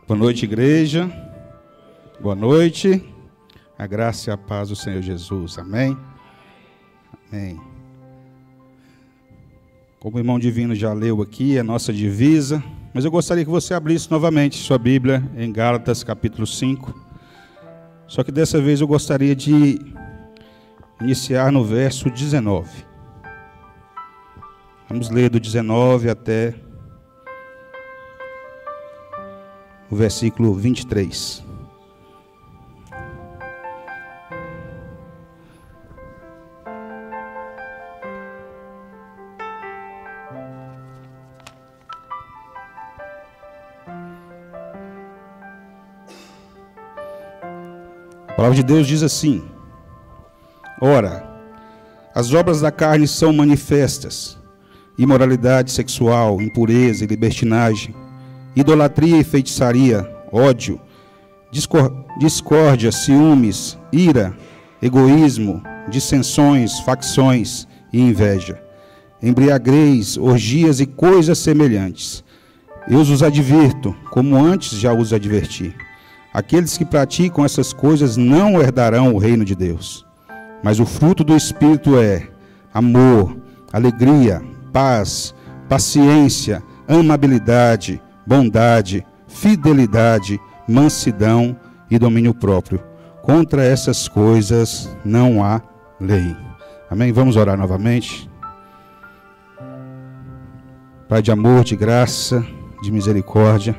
Boa noite, igreja. Boa noite. A graça e a paz do Senhor Jesus. Amém? Amém. Como o irmão Divino já leu aqui, é nossa divisa, mas eu gostaria que você abrisse novamente sua Bíblia em Gálatas capítulo 5. Só que dessa vez eu gostaria de iniciar no verso 19. Vamos ler do 19 até o versículo 23. A palavra de Deus diz assim: Ora, as obras da carne são manifestas: imoralidade sexual, impureza e libertinagem, idolatria e feitiçaria, ódio, discórdia, ciúmes, ira, egoísmo, dissensões, facções e inveja, embriaguez, orgias e coisas semelhantes. Eu os advirto, como antes já os adverti. Aqueles que praticam essas coisas não herdarão o reino de Deus. Mas o fruto do Espírito é amor, alegria, paz, paciência, amabilidade, bondade, fidelidade, mansidão e domínio próprio. Contra essas coisas não há lei. Amém? Vamos orar novamente. Pai de amor, de graça, de misericórdia,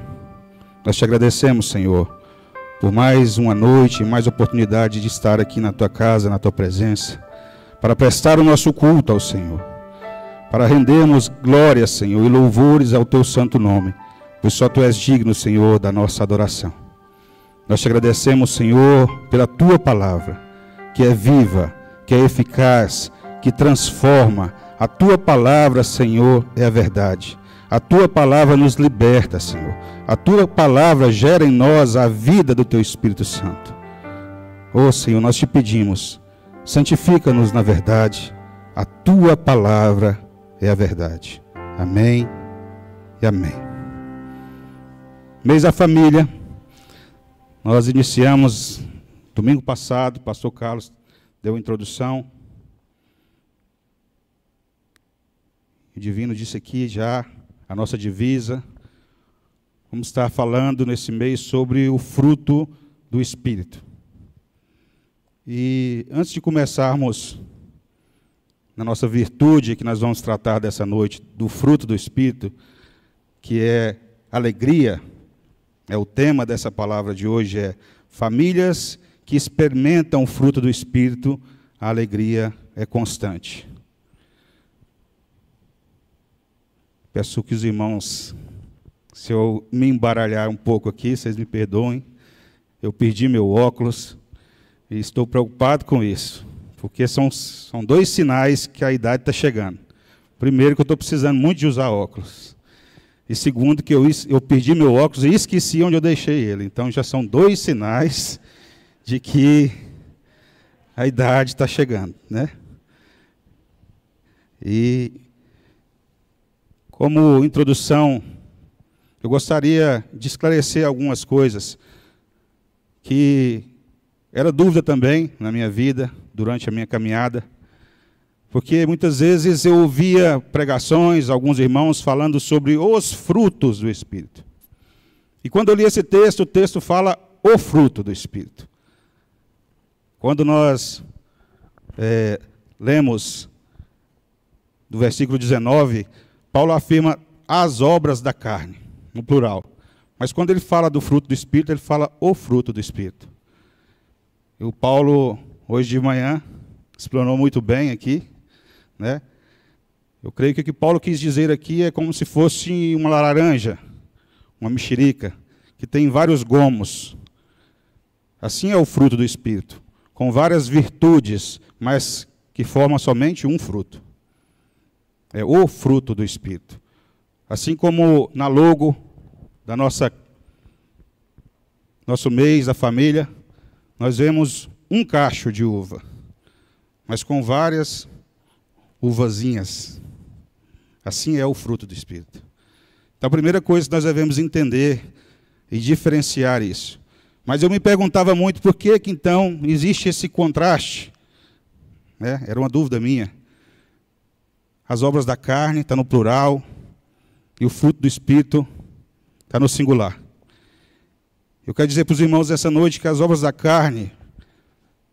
nós te agradecemos, Senhor, por mais uma noite, mais oportunidade de estar aqui na tua casa, na tua presença, para prestar o nosso culto ao Senhor, para rendermos glória, Senhor, e louvores ao teu santo nome, pois só tu és digno, Senhor, da nossa adoração. Nós te agradecemos, Senhor, pela tua palavra, que é viva, que é eficaz, que transforma. A tua palavra, Senhor, é a verdade. A tua palavra nos liberta, Senhor. A tua palavra gera em nós a vida do teu Espírito Santo. Ó Senhor, nós te pedimos, santifica-nos na verdade. A tua palavra é a verdade. Amém e amém. Mês da família. Nós iniciamos domingo passado, o pastor Carlos deu a introdução. O Divino disse aqui já a nossa divisa. Vamos estar falando nesse mês sobre o fruto do Espírito. E antes de começarmos na nossa virtude, que nós vamos tratar dessa noite, do fruto do Espírito, que é alegria, é o tema dessa palavra de hoje, é famílias que experimentam o fruto do Espírito, a alegria é constante. Peço que os irmãos, se eu me embaralhar um pouco aqui, vocês me perdoem. Eu perdi meu óculos e estou preocupado com isso, porque são dois sinais que a idade está chegando. Primeiro, que eu estou precisando muito de usar óculos. E segundo, que eu perdi meu óculos e esqueci onde eu deixei ele. Então, já são dois sinais de que a idade está chegando, né? E como introdução, eu gostaria de esclarecer algumas coisas que era dúvida também na minha vida, durante a minha caminhada, porque muitas vezes eu ouvia pregações, alguns irmãos falando sobre os frutos do Espírito. E quando eu li esse texto, o texto fala o fruto do Espírito. Quando nós lemos do versículo 19, Paulo afirma as obras da carne, no plural. Mas quando ele fala do fruto do Espírito, ele fala o fruto do Espírito. E o Paulo, hoje de manhã, explanou muito bem aqui, né? Eu creio que o que Paulo quis dizer aqui é como se fosse uma laranja, uma mexerica, que tem vários gomos. Assim é o fruto do Espírito, com várias virtudes, mas que formam somente um fruto. É o fruto do Espírito. Assim como na logo da nosso mês da família, nós vemos um cacho de uva, mas com várias uvazinhas. Assim é o fruto do Espírito. Então, a primeira coisa que nós devemos entender e diferenciar isso. Mas eu me perguntava muito por que então existe esse contraste. Né? Era uma dúvida minha. As obras da carne está no plural e o fruto do Espírito está no singular. Eu quero dizer para os irmãos essa noite que as obras da carne,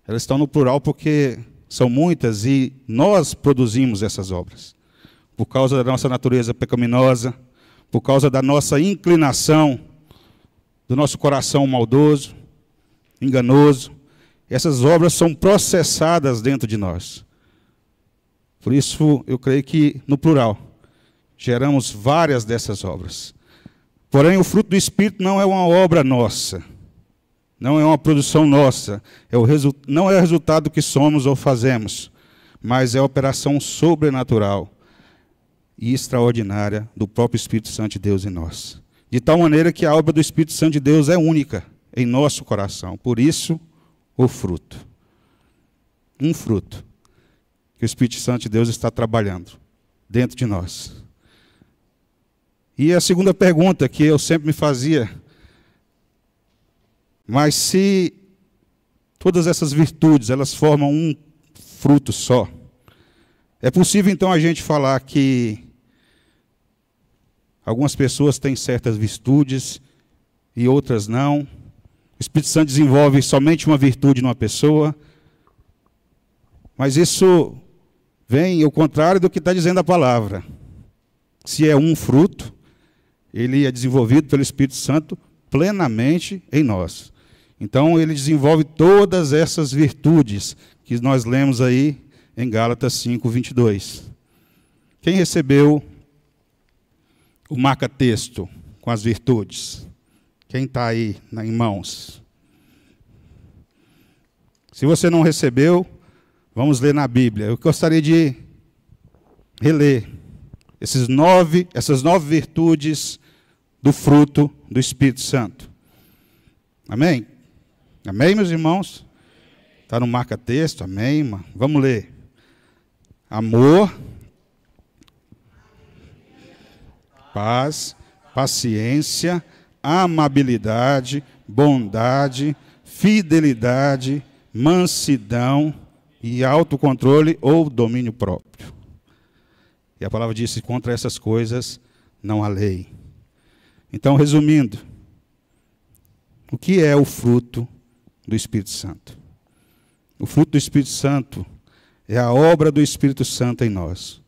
elas estão no plural porque são muitas e nós produzimos essas obras. Por causa da nossa natureza pecaminosa, por causa da nossa inclinação, do nosso coração maldoso, enganoso. Essas obras são processadas dentro de nós. Por isso, eu creio que, no plural, geramos várias dessas obras. Porém, o fruto do Espírito não é uma obra nossa, não é uma produção nossa, não é o resultado que somos ou fazemos, mas é a operação sobrenatural e extraordinária do próprio Espírito Santo de Deus em nós. De tal maneira que a obra do Espírito Santo de Deus é única em nosso coração. Por isso, o fruto. Um fruto que o Espírito Santo de Deus está trabalhando dentro de nós. E a segunda pergunta que eu sempre me fazia, mas se todas essas virtudes, elas formam um fruto só, é possível então a gente falar que algumas pessoas têm certas virtudes e outras não? O Espírito Santo desenvolve somente uma virtude numa pessoa, mas isso vem ao contrário do que está dizendo a palavra. Se é um fruto, ele é desenvolvido pelo Espírito Santo plenamente em nós. Então, ele desenvolve todas essas virtudes que nós lemos aí em Gálatas 5:22. Quem recebeu o marca-texto com as virtudes? Quem está aí em mãos? Se você não recebeu, vamos ler na Bíblia. Eu gostaria de reler essas nove virtudes do fruto do Espírito Santo. Amém? Amém, meus irmãos? Está no marca-texto, amém, irmão? Vamos ler. Amor, paz, paciência, amabilidade, bondade, fidelidade, mansidão e autocontrole ou domínio próprio. E a palavra diz: contra essas coisas não há lei. Então, resumindo, o que é o fruto do Espírito Santo? O fruto do Espírito Santo é a obra do Espírito Santo em nós.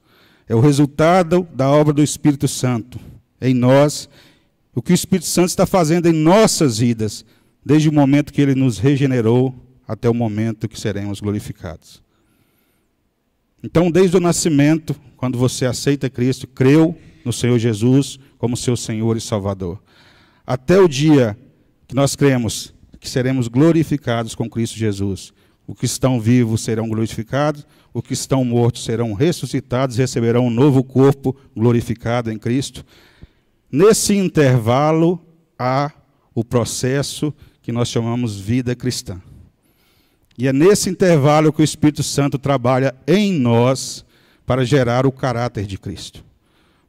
É o resultado da obra do Espírito Santo em nós. O que o Espírito Santo está fazendo em nossas vidas, desde o momento que ele nos regenerou até o momento que seremos glorificados. Então, desde o nascimento, quando você aceita Cristo, creu no Senhor Jesus como seu Senhor e Salvador, até o dia que nós cremos que seremos glorificados com Cristo Jesus. Os que estão vivos serão glorificados, os que estão mortos serão ressuscitados e receberão um novo corpo glorificado em Cristo. Nesse intervalo, há o processo que nós chamamos vida cristã. E é nesse intervalo que o Espírito Santo trabalha em nós para gerar o caráter de Cristo,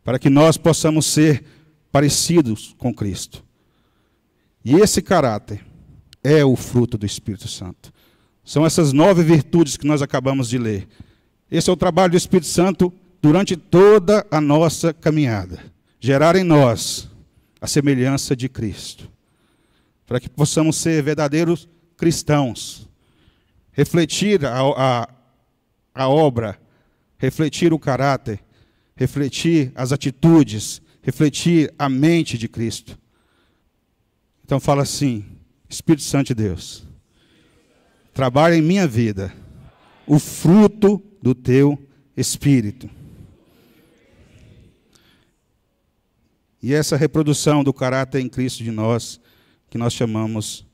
para que nós possamos ser parecidos com Cristo. E esse caráter é o fruto do Espírito Santo. São essas 9 virtudes que nós acabamos de ler. Esse é o trabalho do Espírito Santo durante toda a nossa caminhada. Gerar em nós a semelhança de Cristo, para que possamos ser verdadeiros cristãos, refletir a obra, refletir o caráter, refletir as atitudes, refletir a mente de Cristo. Então fala assim: Espírito Santo de Deus, trabalha em minha vida o fruto do teu Espírito. E essa reprodução do caráter em Cristo de nós, que nós chamamos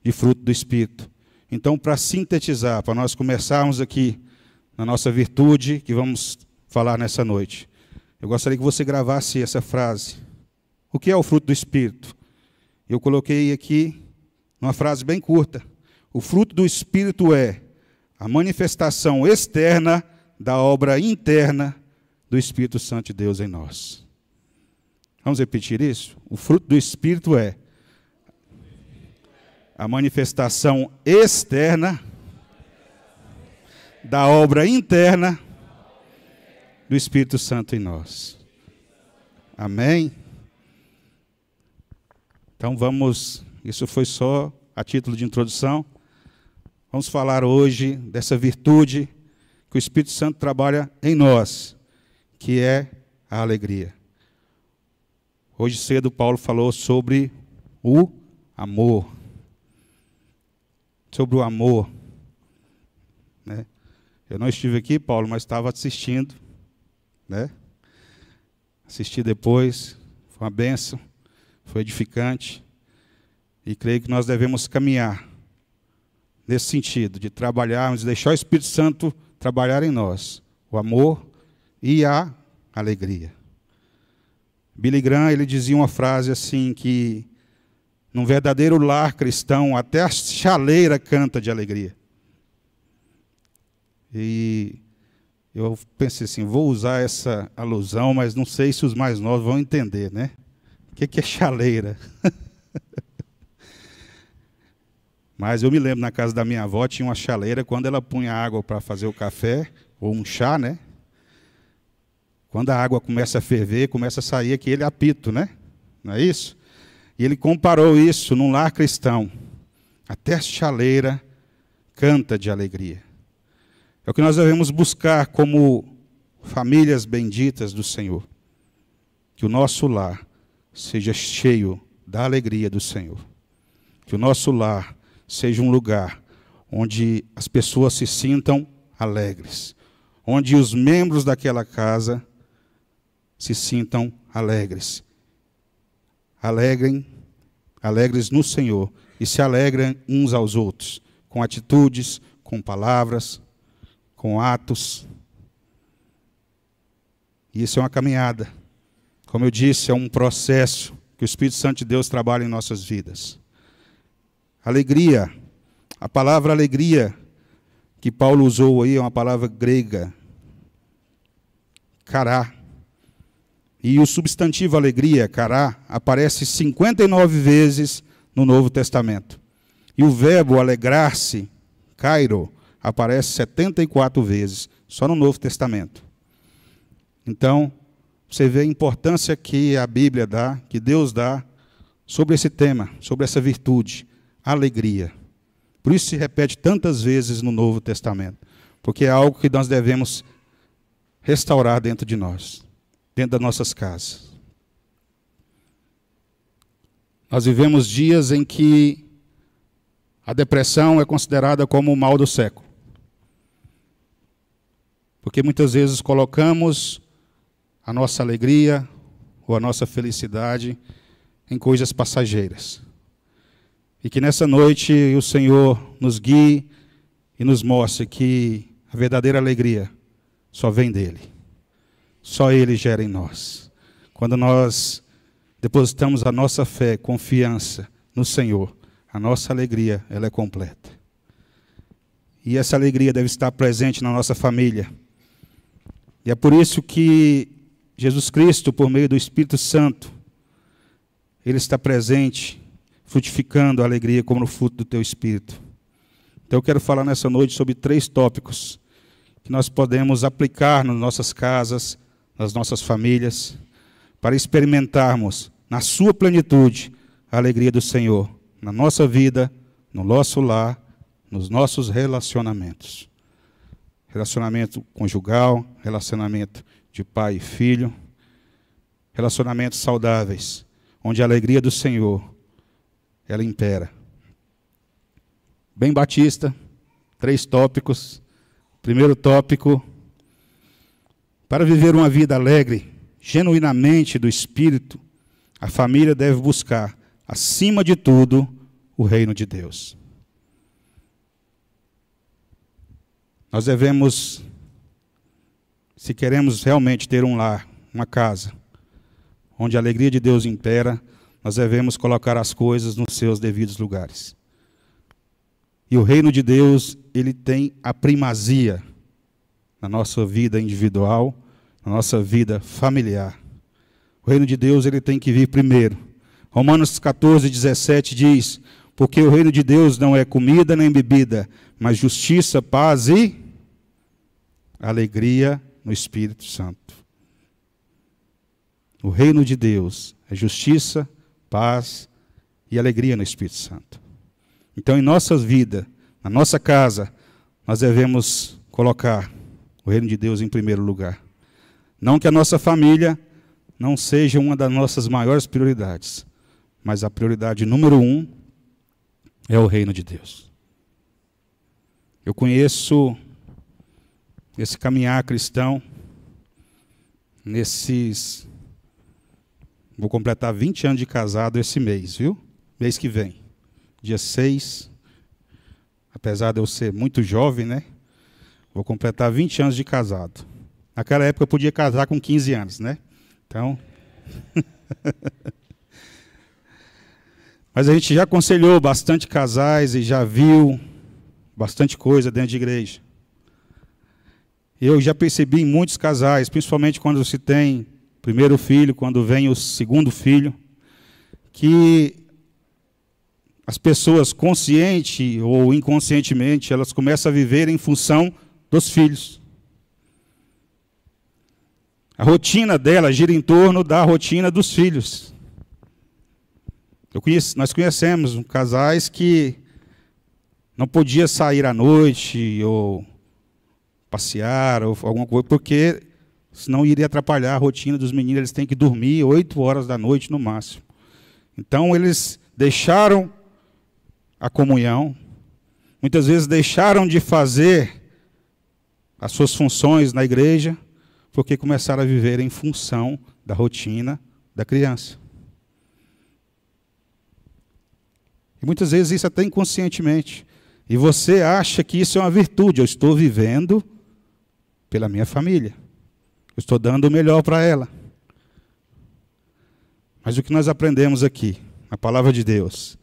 de fruto do Espírito. Então, para sintetizar, para nós começarmos aqui na nossa virtude, que vamos falar nessa noite, eu gostaria que você gravasse essa frase. O que é o fruto do Espírito? Eu coloquei aqui uma frase bem curta. O fruto do Espírito é a manifestação externa da obra interna do Espírito Santo de Deus em nós. Vamos repetir isso? O fruto do Espírito é a manifestação externa da obra interna do Espírito Santo em nós. Amém? Então isso foi só a título de introdução. Vamos falar hoje dessa virtude que o Espírito Santo trabalha em nós, que é a alegria. Hoje cedo Paulo falou sobre o amor. Sobre o amor. Né? Eu não estive aqui, Paulo, mas estava assistindo. Né? Assisti depois, foi uma bênção, foi edificante. E creio que nós devemos caminhar nesse sentido, de trabalharmos, de deixar o Espírito Santo trabalhar em nós, o amor e a alegria. Billy Graham, ele dizia uma frase assim, que num verdadeiro lar cristão, até a chaleira canta de alegria. E eu pensei assim, vou usar essa alusão, mas não sei se os mais novos vão entender, né? O que é chaleira? Mas eu me lembro, na casa da minha avó, tinha uma chaleira, quando ela punha água para fazer o café, ou um chá, né? Quando a água começa a ferver, começa a sair aquele apito, né? Não é isso? E ele comparou isso num lar cristão. Até a chaleira canta de alegria. É o que nós devemos buscar como famílias benditas do Senhor. Que o nosso lar seja cheio da alegria do Senhor. Que o nosso lar seja um lugar onde as pessoas se sintam alegres. Onde os membros daquela casa se sintam alegres. Alegres no Senhor. E se alegrem uns aos outros. Com atitudes, com palavras, com atos. E isso é uma caminhada. Como eu disse, é um processo que o Espírito Santo de Deus trabalha em nossas vidas. Alegria. A palavra alegria que Paulo usou aí é uma palavra grega. Cará. E o substantivo alegria, cará, aparece 59 vezes no Novo Testamento. E o verbo alegrar-se, kairo, aparece 74 vezes, só no Novo Testamento. Então, você vê a importância que a Bíblia dá, que Deus dá, sobre esse tema, sobre essa virtude, alegria. Por isso se repete tantas vezes no Novo Testamento, porque é algo que nós devemos restaurar dentro de nós, dentro das nossas casas. Nós vivemos dias em que a depressão é considerada como o mal do século. Porque muitas vezes colocamos a nossa alegria ou a nossa felicidade em coisas passageiras. E que nessa noite o Senhor nos guie e nos mostre que a verdadeira alegria só vem dEle. Só Ele gera em nós. Quando nós depositamos a nossa fé, confiança no Senhor, a nossa alegria, ela é completa. E essa alegria deve estar presente na nossa família. E é por isso que Jesus Cristo, por meio do Espírito Santo, Ele está presente, frutificando a alegria como no fruto do teu Espírito. Então eu quero falar nessa noite sobre 3 tópicos que nós podemos aplicar nas nossas casas, nas nossas famílias, para experimentarmos na sua plenitude a alegria do Senhor, na nossa vida, no nosso lar, nos nossos relacionamentos. Relacionamento conjugal, relacionamento de pai e filho, relacionamentos saudáveis, onde a alegria do Senhor, ela impera. Bem batista, 3 tópicos. Primeiro tópico, para viver uma vida alegre, genuinamente do Espírito, a família deve buscar, acima de tudo, o reino de Deus. Nós devemos, se queremos realmente ter um lar, uma casa, onde a alegria de Deus impera, nós devemos colocar as coisas nos seus devidos lugares. E o reino de Deus, ele tem a primazia na nossa vida individual, na nossa vida familiar. O reino de Deus, ele tem que vir primeiro. Romanos 14, 17 diz: Porque o reino de Deus não é comida nem bebida, mas justiça, paz e alegria no Espírito Santo. O reino de Deus é justiça, paz e alegria no Espírito Santo. Então, em nossa vida, na nossa casa, nós devemos colocar o reino de Deus em primeiro lugar. Não que a nossa família não seja uma das nossas maiores prioridades, mas a prioridade número 1 é o reino de Deus. Eu conheço esse caminhar cristão vou completar 20 anos de casado esse mês, viu? Mês que vem, dia 6. Apesar de eu ser muito jovem, né? Vou completar 20 anos de casado. Naquela época eu podia casar com 15 anos, né? Então... Mas a gente já aconselhou bastante casais e já viu bastante coisa dentro de igreja. Eu já percebi em muitos casais, principalmente quando se tem primeiro filho, quando vem o segundo filho, que as pessoas, consciente ou inconscientemente, elas começam a viver em função dos filhos. A rotina dela gira em torno da rotina dos filhos. Nós conhecemos casais que não podiam sair à noite ou passear ou alguma coisa, porque senão iria atrapalhar a rotina dos meninos. Eles têm que dormir 8 horas da noite no máximo. Então eles deixaram a comunhão, muitas vezes deixaram de fazer as suas funções na igreja, porque começaram a viver em função da rotina da criança. E muitas vezes isso até inconscientemente. E você acha que isso é uma virtude. Eu estou vivendo pela minha família. Eu estou dando o melhor para ela. Mas o que nós aprendemos aqui, na palavra de Deus,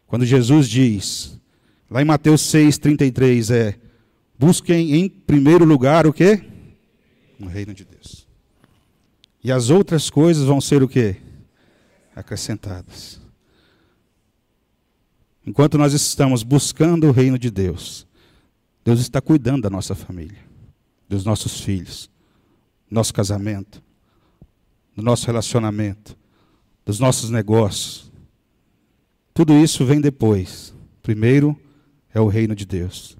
quando Jesus diz, lá em Mateus 6,33, busquem em primeiro lugar o quê? O reino de Deus. E as outras coisas vão ser o quê? Acrescentadas. Enquanto nós estamos buscando o reino de Deus, Deus está cuidando da nossa família, dos nossos filhos, do nosso casamento, do nosso relacionamento, dos nossos negócios. Tudo isso vem depois. Primeiro é o reino de Deus.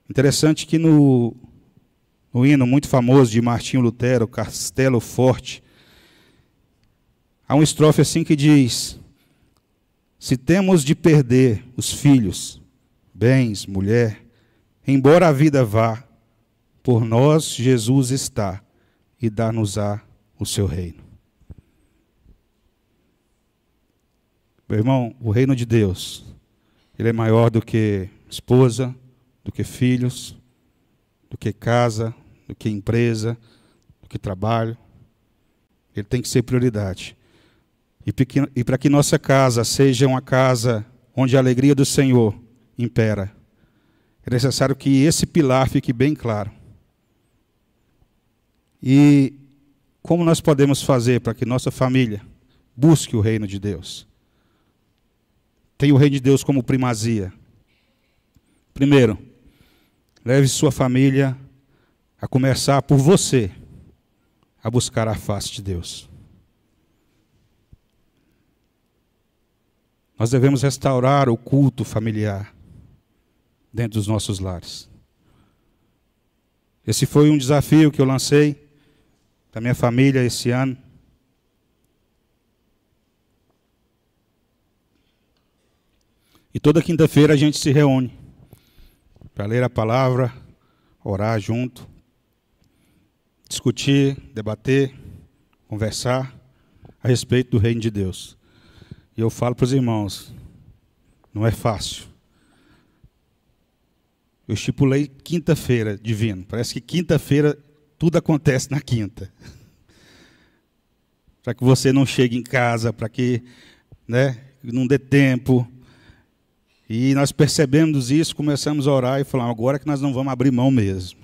Interessante que no hino muito famoso de Martinho Lutero, Castelo Forte, há uma estrofe assim que diz: se temos de perder os filhos, bens, mulher, embora a vida vá, por nós Jesus está e dar-nos-á o seu reino. Meu irmão, o reino de Deus, ele é maior do que esposa, do que filhos, do que casa, do que empresa, do que trabalho. Ele tem que ser prioridade. E para que nossa casa seja uma casa onde a alegria do Senhor impera, é necessário que esse pilar fique bem claro. E como nós podemos fazer para que nossa família busque o reino de Deus? Tenha o reino de Deus como primazia. Primeiro, leve sua família a começar por você a buscar a face de Deus. Nós devemos restaurar o culto familiar dentro dos nossos lares. Esse foi um desafio que eu lancei para minha família esse ano. E toda quinta-feira a gente se reúne para ler a palavra, orar junto, discutir, debater, conversar a respeito do reino de Deus. E eu falo para os irmãos, não é fácil. Eu estipulei quinta-feira, divino. Parece que quinta-feira tudo acontece na quinta. Para que você não chegue em casa, para que não dê tempo. E nós percebemos isso, começamos a orar e falamos, agora que nós não vamos abrir mão mesmo.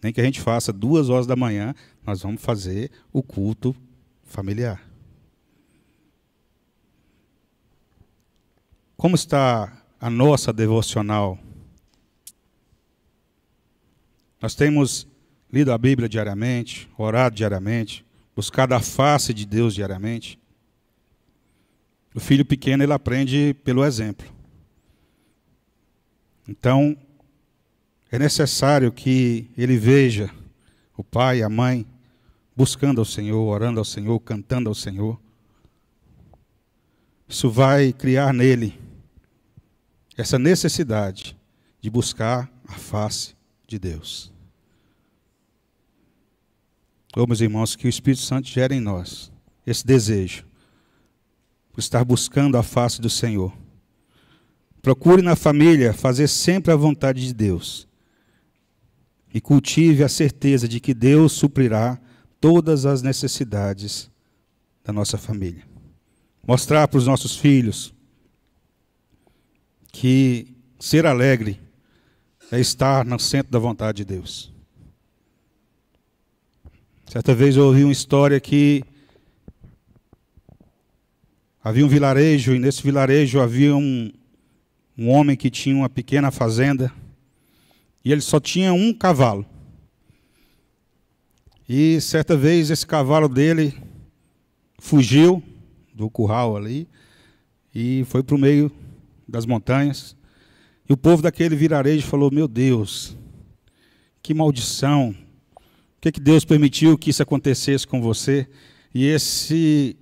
Nem que a gente faça 2 horas da manhã, nós vamos fazer o culto familiar. Como está a nossa devocional? Nós temos lido a Bíblia diariamente, orado diariamente, buscado a face de Deus diariamente. O filho pequeno, ele aprende pelo exemplo. Então, é necessário que ele veja o pai e a mãe buscando ao Senhor, orando ao Senhor, cantando ao Senhor. Isso vai criar nele essa necessidade de buscar a face de Deus. Meus irmãos, que o Espírito Santo gere em nós esse desejo por estar buscando a face do Senhor. Procure na família fazer sempre a vontade de Deus e cultive a certeza de que Deus suprirá todas as necessidades da nossa família. Mostrar para os nossos filhos que ser alegre é estar no centro da vontade de Deus. Certa vez eu ouvi uma história que havia um vilarejo, e nesse vilarejo havia um homem que tinha uma pequena fazenda, e ele só tinha um cavalo. E certa vez esse cavalo dele fugiu do curral ali, e foi para o meio das montanhas. E o povo daquele vilarejo falou: meu Deus, que maldição! Por que Deus permitiu que isso acontecesse com você? E esse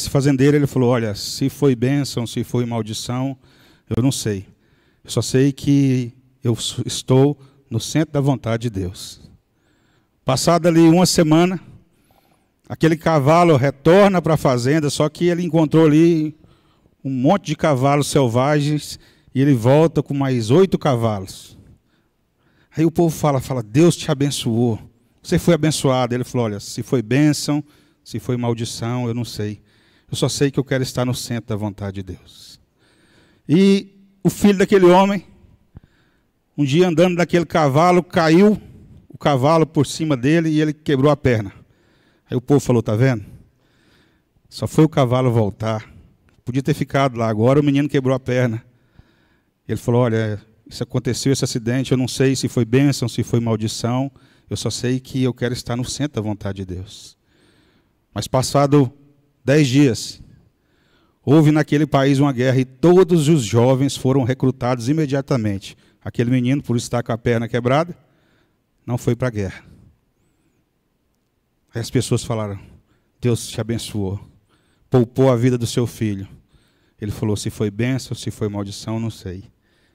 fazendeiro, ele falou: olha, se foi bênção, se foi maldição, eu não sei. Eu só sei que eu estou no centro da vontade de Deus. Passada ali uma semana, aquele cavalo retorna para a fazenda, só que ele encontrou ali um monte de cavalos selvagens, e ele volta com mais 8 cavalos. Aí o povo fala: Deus te abençoou. Você foi abençoado. Ele falou: olha, se foi bênção, se foi maldição, eu não sei. Eu só sei que eu quero estar no centro da vontade de Deus. E o filho daquele homem, um dia andando daquele cavalo, caiu o cavalo por cima dele e ele quebrou a perna. Aí o povo falou: tá vendo? Só foi o cavalo voltar. Podia ter ficado lá. Agora o menino quebrou a perna. Ele falou: olha, isso aconteceu, esse acidente, eu não sei se foi bênção, se foi maldição. Eu só sei que eu quero estar no centro da vontade de Deus. Mas passado 10 dias, houve naquele país uma guerra e todos os jovens foram recrutados imediatamente. Aquele menino, por estar com a perna quebrada, não foi para a guerra. Aí as pessoas falaram: Deus te abençoou, poupou a vida do seu filho. Ele falou: se foi bênção, se foi maldição, não sei.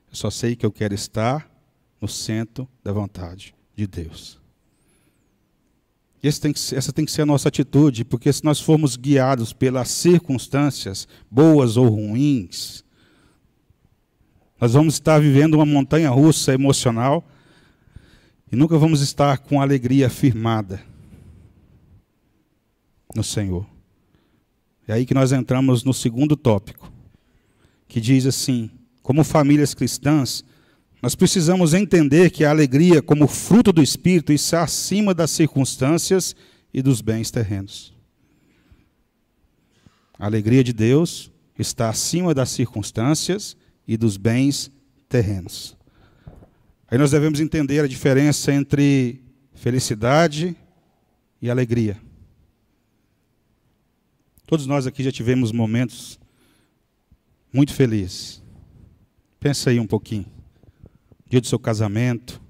Eu só sei que eu quero estar no centro da vontade de Deus. Essa tem que ser a nossa atitude, porque se nós formos guiados pelas circunstâncias, boas ou ruins, nós vamos estar vivendo uma montanha-russa emocional e nunca vamos estar com alegria firmada no Senhor. É aí que nós entramos no segundo tópico, que diz assim: como famílias cristãs, nós precisamos entender que a alegria, como fruto do Espírito, está acima das circunstâncias e dos bens terrenos. A alegria de Deus está acima das circunstâncias e dos bens terrenos. Aí nós devemos entender a diferença entre felicidade e alegria. Todos nós aqui já tivemos momentos muito felizes. Pensa aí um pouquinho. Dia do seu casamento,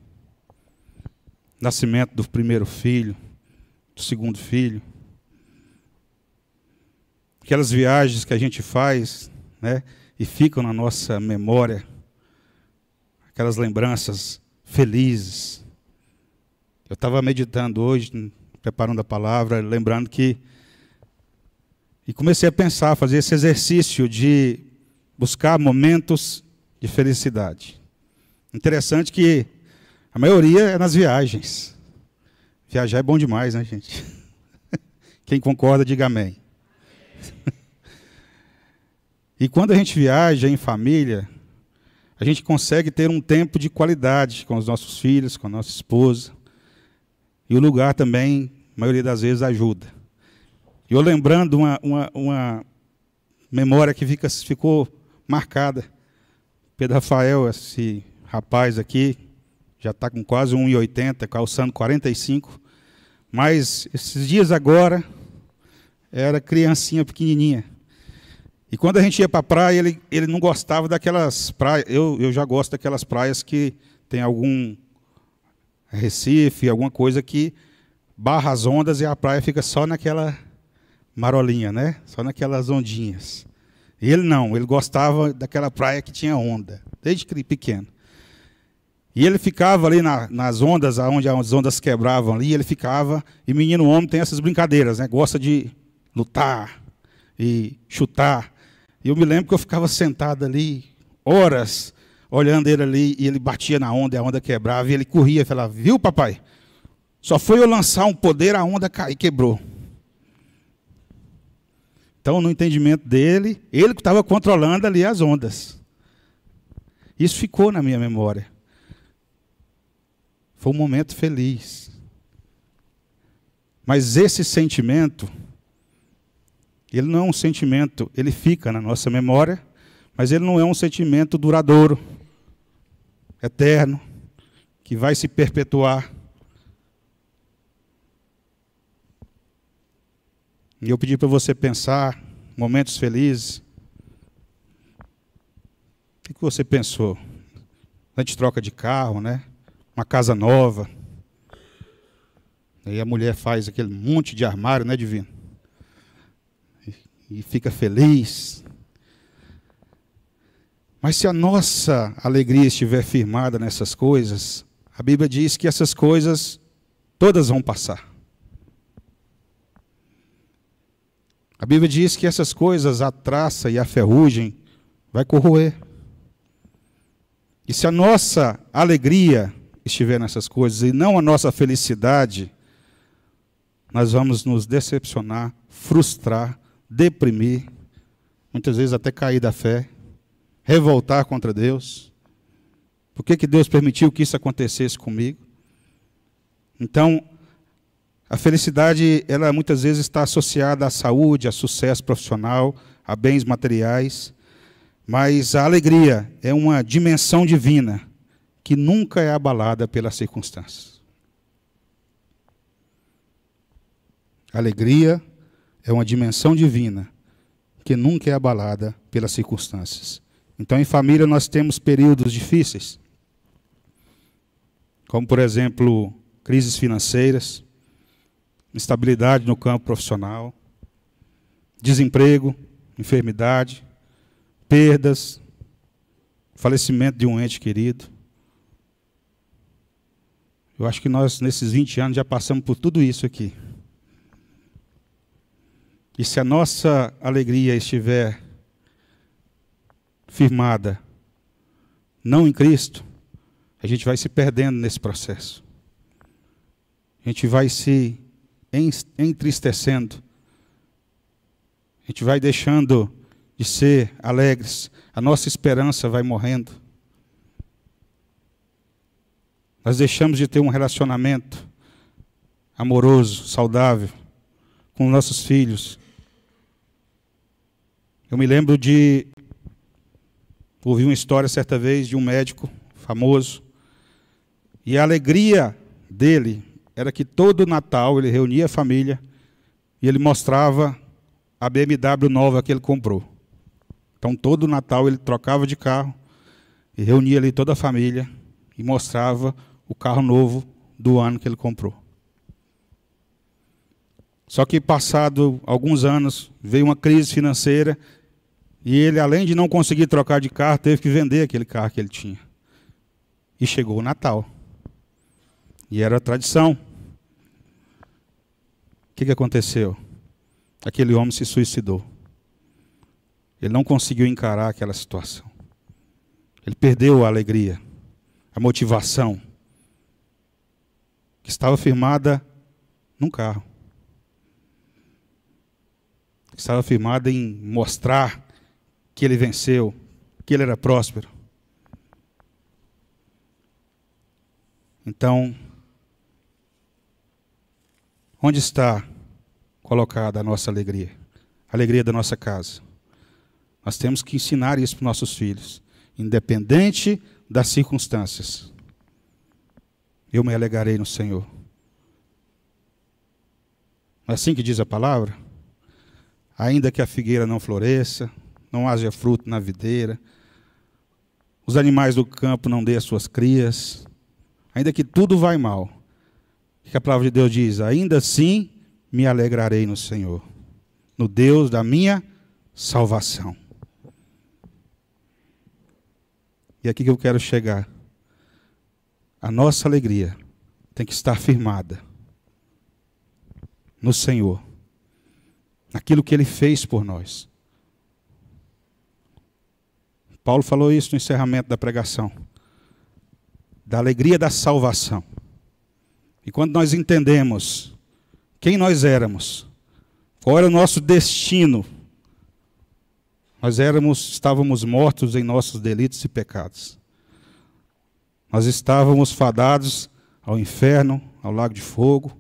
nascimento do primeiro filho, do segundo filho. Aquelas viagens que a gente faz, né, e ficam na nossa memória. Aquelas lembranças felizes. Eu estava meditando hoje, preparando a palavra, lembrando que... E comecei a pensar, fazer esse exercício de buscar momentos de felicidade. Interessante que a maioria é nas viagens. Viajar é bom demais, né, gente? Quem concorda, diga amém. E quando a gente viaja em família, a gente consegue ter um tempo de qualidade com os nossos filhos, com a nossa esposa. E o lugar também, a maioria das vezes, ajuda. E eu lembrando uma memória que ficou marcada. Pedro Rafael, esse rapaz aqui, já está com quase 1,80, calçando 45. Mas esses dias agora, era criancinha pequenininha. E quando a gente ia para a praia, ele não gostava daquelas praias. Eu já gosto daquelas praias que tem algum recife, alguma coisa que barra as ondas e a praia fica só naquela marolinha, né? Só naquelas ondinhas. E ele não, ele gostava daquela praia que tinha onda, desde pequeno. E ele ficava ali nas ondas, onde as ondas quebravam ali, ele ficava, e menino homem tem essas brincadeiras, né? Gosta de lutar e chutar. E eu me lembro que eu ficava sentado ali, horas, olhando ele ali, e ele batia na onda, e a onda quebrava, e ele corria e falava, viu, papai? Só foi eu lançar um poder, a onda caiu e quebrou. Então, no entendimento dele, ele que estava controlando ali as ondas. Isso ficou na minha memória. Foi um momento feliz. Mas esse sentimento, ele não é um sentimento, ele fica na nossa memória, mas ele não é um sentimento duradouro, eterno, que vai se perpetuar. E eu pedi para você pensar, momentos felizes. O que você pensou? A gente troca de carro, né? Uma casa nova. Aí a mulher faz aquele monte de armário, né, Divino? E fica feliz. Mas se a nossa alegria estiver firmada nessas coisas, a Bíblia diz que essas coisas todas vão passar. A Bíblia diz que essas coisas, a traça e a ferrugem, vai corroer. E se a nossa alegria estiver nessas coisas e não a nossa felicidade, nós vamos nos decepcionar, frustrar, deprimir, muitas vezes até cair da fé, revoltar contra Deus. Por que Deus permitiu que isso acontecesse comigo? Então, a felicidade, ela muitas vezes está associada à saúde, a sucesso profissional, a bens materiais, mas a alegria é uma dimensão divina que nunca é abalada pelas circunstâncias. A alegria é uma dimensão divina que nunca é abalada pelas circunstâncias. Então, em família, nós temos períodos difíceis, como, por exemplo, crises financeiras, instabilidade no campo profissional, desemprego, enfermidade, perdas, falecimento de um ente querido. Eu acho que nós, nesses 20 anos, já passamos por tudo isso aqui. E se a nossa alegria estiver firmada, não em Cristo, a gente vai se perdendo nesse processo. A gente vai se entristecendo. A gente vai deixando de ser alegres. A nossa esperança vai morrendo. Nós deixamos de ter um relacionamento amoroso, saudável, com nossos filhos. Eu me lembro de ouvir uma história certa vez de um médico famoso, e a alegria dele era que todo Natal ele reunia a família e ele mostrava a BMW nova que ele comprou. Então, todo Natal ele trocava de carro e reunia ali toda a família e mostrava o carro novo do ano que ele comprou. Só que, passado alguns anos, veio uma crise financeira e ele, além de não conseguir trocar de carro, teve que vender aquele carro que ele tinha. E chegou o Natal. E era a tradição. O que aconteceu? Aquele homem se suicidou. Ele não conseguiu encarar aquela situação. Ele perdeu a alegria, a motivação, que estava firmada num carro. Que estava firmada em mostrar que ele venceu, que ele era próspero. Então, onde está colocada a nossa alegria? A alegria da nossa casa. Nós temos que ensinar isso para os nossos filhos, independente das circunstâncias. Eu me alegrarei no Senhor. Não é assim que diz a palavra? Ainda que a figueira não floresça, não haja fruto na videira, os animais do campo não dêem as suas crias, ainda que tudo vai mal, o que a palavra de Deus diz? Ainda assim me alegrarei no Senhor, no Deus da minha salvação. E aqui que eu quero chegar. A nossa alegria tem que estar firmada no Senhor, naquilo que Ele fez por nós. Paulo falou isso no encerramento da pregação, da alegria da salvação. E quando nós entendemos quem nós éramos, qual era o nosso destino, estávamos mortos em nossos delitos e pecados. Nós estávamos fadados ao inferno, ao lago de fogo.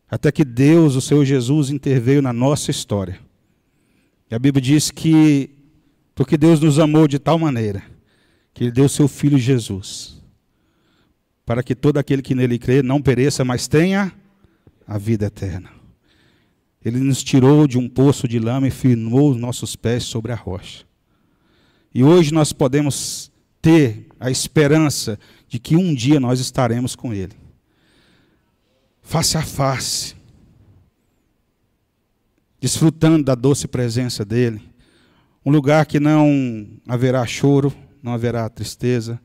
Até que Deus, o Senhor Jesus, interveio na nossa história. E a Bíblia diz que, porque Deus nos amou de tal maneira, que Ele deu o seu Filho Jesus, para que todo aquele que nele crê não pereça, mas tenha a vida eterna. Ele nos tirou de um poço de lama e firmou os nossos pés sobre a rocha. E hoje nós podemos ter a esperança de que um dia nós estaremos com Ele, face a face, desfrutando da doce presença dEle, um lugar que não haverá choro, não haverá tristeza,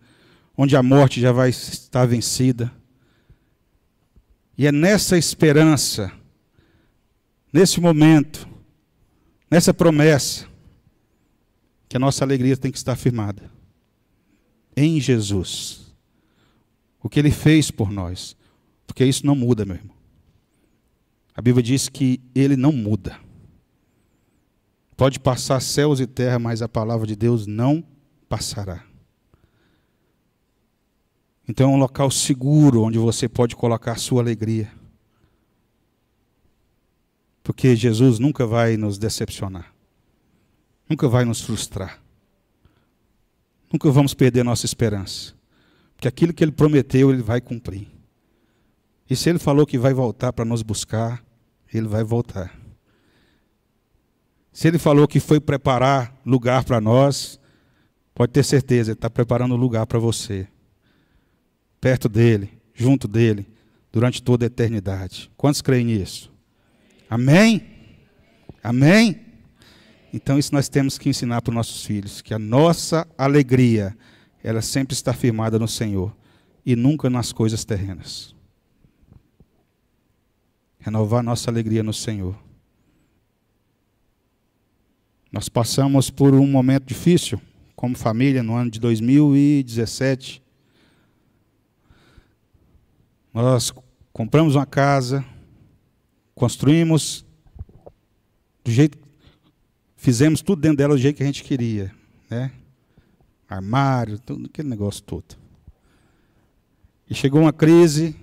onde a morte já vai estar vencida. E é nessa esperança, nesse momento, nessa promessa, que a nossa alegria tem que estar firmada. Em Jesus. O que Ele fez por nós. Porque isso não muda, meu irmão. A Bíblia diz que Ele não muda. Pode passar céus e terra, mas a palavra de Deus não passará. Então é um local seguro onde você pode colocar a sua alegria. Porque Jesus nunca vai nos decepcionar. Nunca vai nos frustrar. Nunca vamos perder nossa esperança. Porque aquilo que Ele prometeu, Ele vai cumprir. E se Ele falou que vai voltar para nos buscar, Ele vai voltar. Se Ele falou que foi preparar lugar para nós, pode ter certeza, Ele está preparando lugar para você. Perto dEle, junto dEle, durante toda a eternidade. Quantos creem nisso? Amém? Amém? Então isso nós temos que ensinar para os nossos filhos, que a nossa alegria, ela sempre está firmada no Senhor, e nunca nas coisas terrenas. Renovar nossa alegria no Senhor. Nós passamos por um momento difícil, como família, no ano de 2017. Nós compramos uma casa, construímos do jeito, fizemos tudo dentro dela do jeito que a gente queria, né? Armário, tudo aquele negócio todo. E chegou uma crise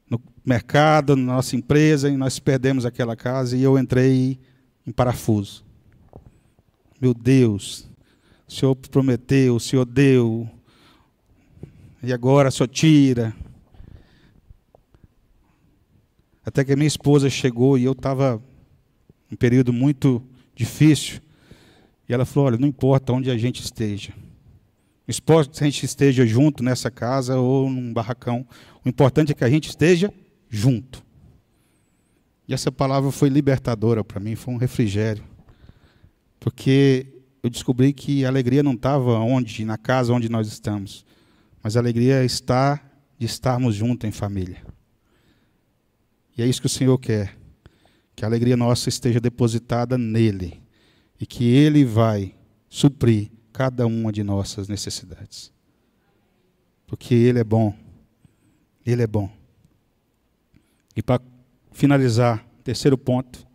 no mercado, na nossa empresa, e nós perdemos aquela casa e eu entrei em parafuso. Meu Deus, o Senhor prometeu, o Senhor deu, e agora o Senhor tira. Até que a minha esposa chegou e eu estava em um período muito difícil. E ela falou, olha, não importa onde a gente esteja. Não importa se a gente esteja junto nessa casa ou num barracão. O importante é que a gente esteja junto. E essa palavra foi libertadora para mim, foi um refrigério. Porque eu descobri que a alegria não estava na casa onde nós estamos. Mas a alegria está de estarmos juntos em família. E é isso que o Senhor quer. Que a alegria nossa esteja depositada nele. E que Ele vai suprir cada uma de nossas necessidades. Porque Ele é bom. Ele é bom. E para finalizar, terceiro ponto.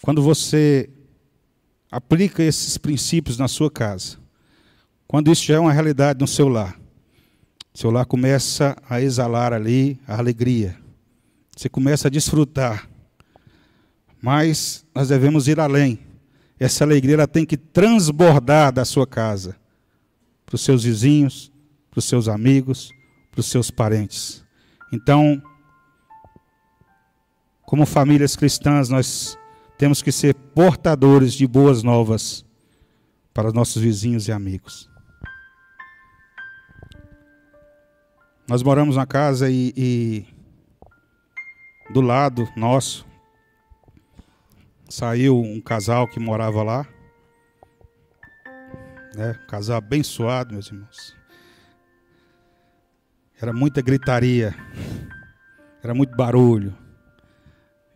Quando você aplica esses princípios na sua casa, quando isso já é uma realidade no seu lar começa a exalar ali a alegria. Você começa a desfrutar Mas nós devemos ir além. Essa alegria ela tem que transbordar da sua casa, para os seus vizinhos, para os seus amigos, para os seus parentes. Então, como famílias cristãs, nós temos que ser portadores de boas novas para os nossos vizinhos e amigos. Nós moramos na casa e do lado nosso saiu um casal que morava lá, né? Um casal abençoado, meus irmãos. Era muita gritaria, era muito barulho,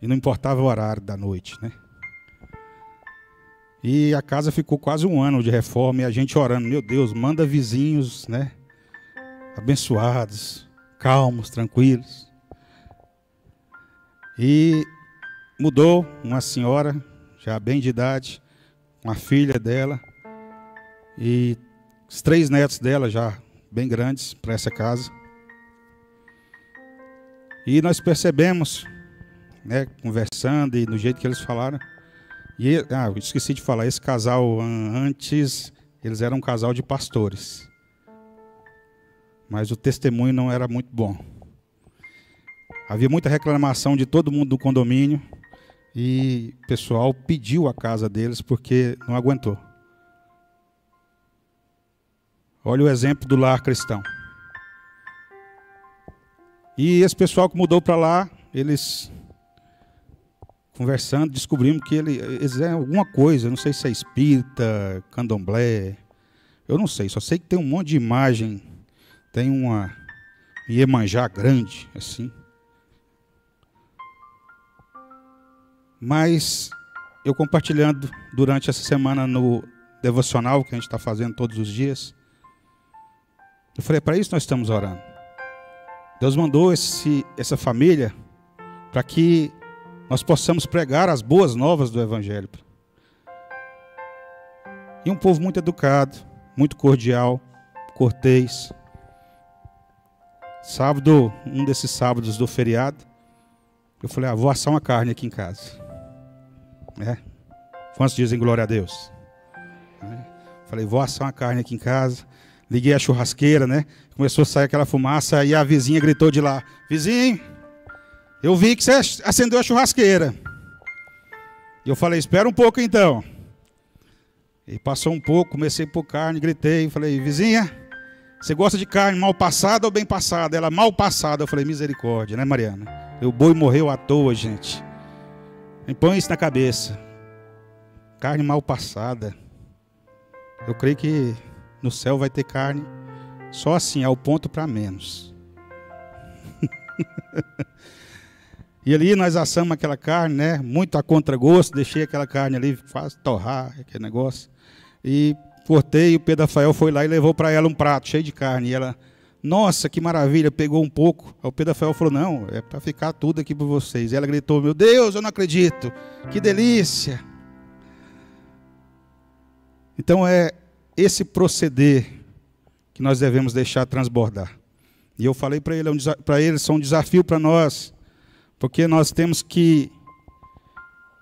e não importava o horário da noite, né? E a casa ficou quase um ano de reforma e a gente orando, meu Deus, manda vizinhos, né? Abençoados, calmos, tranquilos. E mudou uma senhora, já bem de idade, uma filha dela, e os 3 netos dela já bem grandes para essa casa. E nós percebemos, né, conversando e no jeito que eles falaram, eu esqueci de falar, esse casal antes, eles eram um casal de pastores. Mas o testemunho não era muito bom. Havia muita reclamação de todo mundo do condomínio e o pessoal pediu a casa deles porque não aguentou. Olha o exemplo do lar cristão. E esse pessoal que mudou para lá, eles conversando, descobrimos que eles é alguma coisa, não sei se é espírita, candomblé, eu não sei, só sei que tem um monte de imagem, tem uma Iemanjá grande, assim. Mas eu compartilhando durante essa semana no devocional que a gente está fazendo todos os dias, eu falei, para isso nós estamos orando. Deus mandou essa família para que nós possamos pregar as boas novas do Evangelho. E um povo muito educado, muito cordial, cortês. Sábado, um desses sábados do feriado, eu falei, vou assar uma carne aqui em casa. Quantos dizem glória a Deus? Falei, vou assar uma carne aqui em casa. Liguei a churrasqueira, né? Começou a sair aquela fumaça e a vizinha gritou de lá, vizinho, eu vi que você acendeu a churrasqueira. E eu falei, espera um pouco então. E passou um pouco, comecei a pôr carne, gritei, falei, vizinha, você gosta de carne mal passada ou bem passada? Ela, mal passada. Eu falei, misericórdia, né, Mariana? O boi morreu à toa, gente. E põe isso na cabeça. Carne mal passada. Eu creio que no céu vai ter carne só assim, ao ponto para menos. E ali nós assamos aquela carne, né? Muito a contragosto, deixei aquela carne ali, quase torrar, aquele negócio. E cortei, e o Pedro Rafael foi lá e levou para ela um prato cheio de carne. E ela, nossa, que maravilha, pegou um pouco. Aí o Pedro Rafael falou, não, é para ficar tudo aqui para vocês. E ela gritou, meu Deus, eu não acredito, que delícia. Então é esse proceder que nós devemos deixar transbordar. E eu falei para ele, para eles, são um desafio para nós, porque nós temos que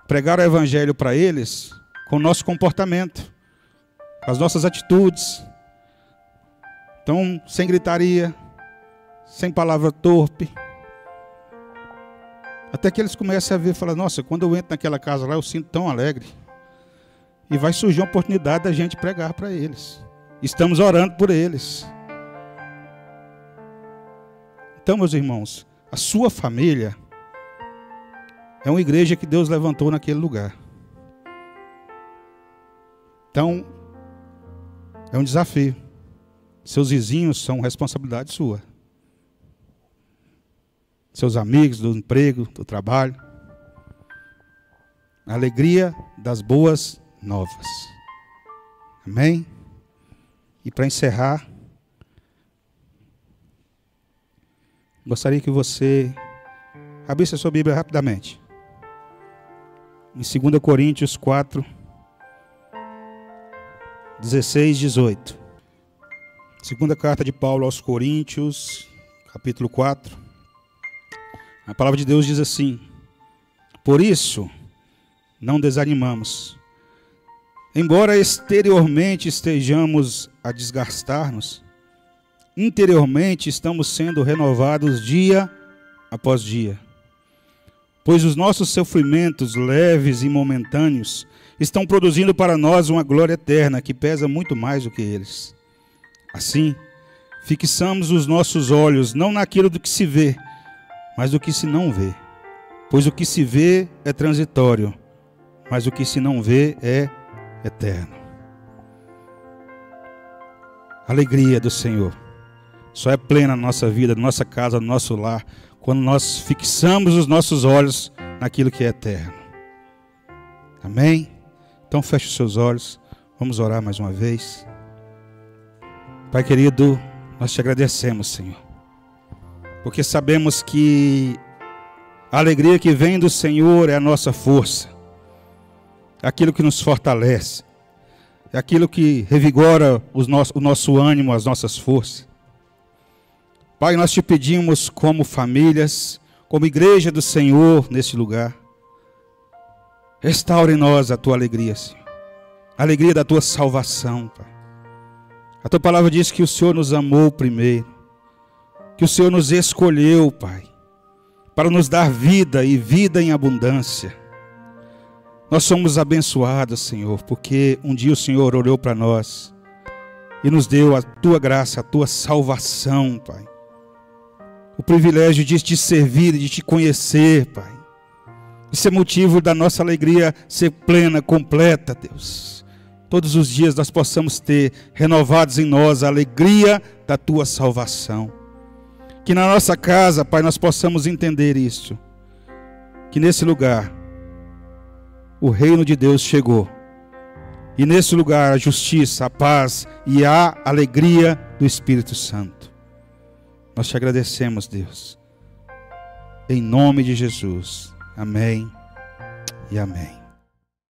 pregar o Evangelho para eles com o nosso comportamento, com as nossas atitudes. Então, sem gritaria, sem palavra torpe, até que eles comecem a ver e falar, nossa, quando eu entro naquela casa lá, eu sinto tão alegre. E vai surgir uma oportunidade da gente pregar para eles. Estamos orando por eles. Então, meus irmãos, a sua família é uma igreja que Deus levantou naquele lugar. Então, é um desafio. Seus vizinhos são responsabilidade sua. Seus amigos do emprego, do trabalho. A alegria das boas novas. Amém? E para encerrar, gostaria que você abrisse a sua Bíblia rapidamente. Em 2 Coríntios 4, 16, 18. Segunda carta de Paulo aos Coríntios, capítulo 4. A palavra de Deus diz assim: por isso, não desanimamos. Embora exteriormente estejamos a desgastar-nos, interiormente estamos sendo renovados dia após dia. Pois os nossos sofrimentos leves e momentâneos estão produzindo para nós uma glória eterna que pesa muito mais do que eles. Assim, fixamos os nossos olhos não naquilo do que se vê, mas do que se não vê. Pois o que se vê é transitório, mas o que se não vê é eterno. A alegria do Senhor só é plena na nossa vida, na nossa casa, no nosso lar, quando nós fixamos os nossos olhos naquilo que é eterno. Amém? Então feche os seus olhos, vamos orar mais uma vez. Pai querido, nós te agradecemos, Senhor, porque sabemos que a alegria que vem do Senhor é a nossa força, é aquilo que nos fortalece, é aquilo que revigora o nosso ânimo, as nossas forças. Pai, nós te pedimos como famílias, como igreja do Senhor neste lugar, restaure em nós a tua alegria, Senhor, a alegria da tua salvação, Pai. A tua palavra diz que o Senhor nos amou primeiro, que o Senhor nos escolheu, Pai, para nos dar vida e vida em abundância. Nós somos abençoados, Senhor, porque um dia o Senhor olhou para nós e nos deu a tua graça, a tua salvação, Pai. O privilégio de te servir, de te conhecer, Pai. Isso é motivo da nossa alegria ser plena, completa, Deus. Todos os dias nós possamos ter renovados em nós a alegria da tua salvação. Que na nossa casa, Pai, nós possamos entender isso. Que nesse lugar o reino de Deus chegou. E nesse lugar a justiça, a paz e a alegria do Espírito Santo. Nós te agradecemos, Deus. Em nome de Jesus. Amém e amém.